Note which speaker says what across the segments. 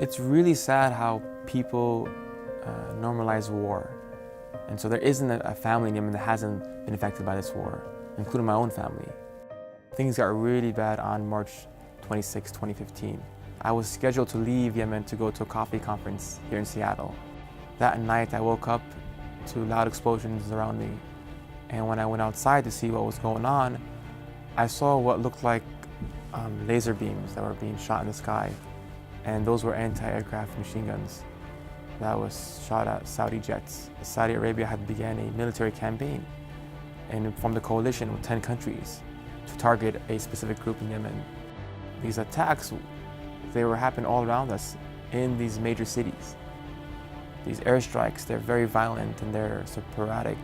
Speaker 1: It's really sad how people normalize war. And so there isn't a family in Yemen that hasn't been affected by this war, including my own family. Things got really bad on March 26, 2015. I was scheduled to leave Yemen to go to a coffee conference here in Seattle. That night I woke up to loud explosions around me. And when I went outside to see what was going on, I saw what looked like laser beams that were being shot in the sky. And those were anti-aircraft machine guns that was shot at Saudi jets. Saudi Arabia had began a military campaign and formed a coalition with 10 countries to target a specific group in Yemen. These attacks, they were happening all around us in these major cities. These airstrikes, they're very violent and they're sporadic.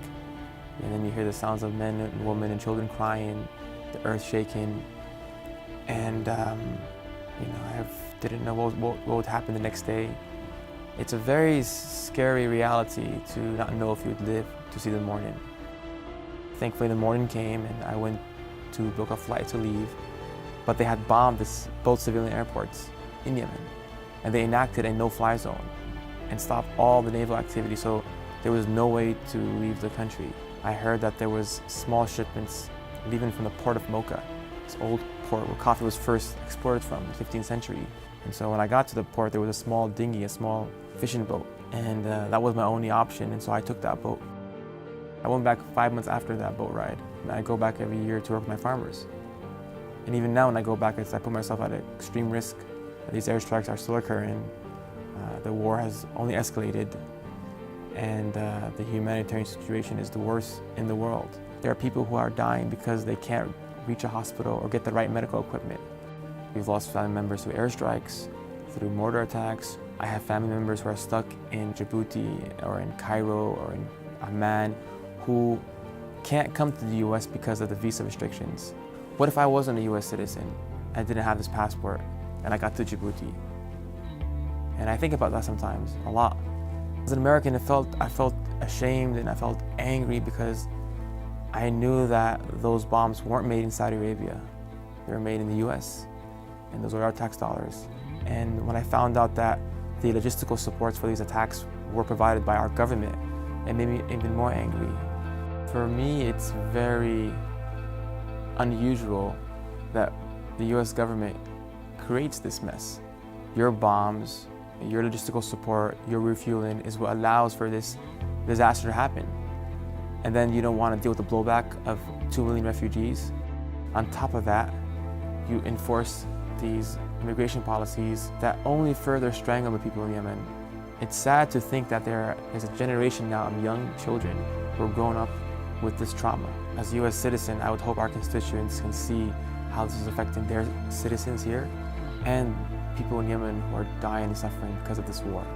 Speaker 1: And then you hear the sounds of men and women and children crying, the earth shaking. And I didn't know what would happen the next day. It's a very scary reality to not know if you'd live to see the morning. Thankfully, the morning came and I went to book a flight to leave, but they had bombed both civilian airports in Yemen, and they enacted a no-fly zone and stopped all the naval activity, so there was no way to leave the country. I heard that there was small shipments leaving from the port of Mocha, this old port where coffee was first exported from in the 15th century. And so when I got to the port, there was a small dinghy, a small fishing boat, and that was my only option, and so I took that boat. I went back 5 months after that boat ride, and I go back every year to work with my farmers. And even now when I go back, I put myself at extreme risk. These airstrikes are still occurring. The war has only escalated, and the humanitarian situation is the worst in the world. There are people who are dying because they can't reach a hospital or get the right medical equipment. We've lost family members through airstrikes, through mortar attacks. I have family members who are stuck in Djibouti or in Cairo or in Amman who can't come to the US because of the visa restrictions. What if I wasn't a US citizen and didn't have this passport and I got to Djibouti? And I think about that sometimes, a lot. As an American, I felt ashamed and I felt angry because I knew that those bombs weren't made in Saudi Arabia. They were made in the US, and those were our tax dollars. And when I found out that the logistical supports for these attacks were provided by our government, it made me even more angry. For me, it's very unusual that the US government creates this mess. Your bombs, your logistical support, your refueling is what allows for this disaster to happen. And then you don't want to deal with the blowback of 2 million refugees. On top of that, you enforce these immigration policies that only further strangle the people in Yemen. It's sad to think that there is a generation now of young children who are growing up with this trauma. As a US citizen, I would hope our constituents can see how this is affecting their citizens here and people in Yemen who are dying and suffering because of this war.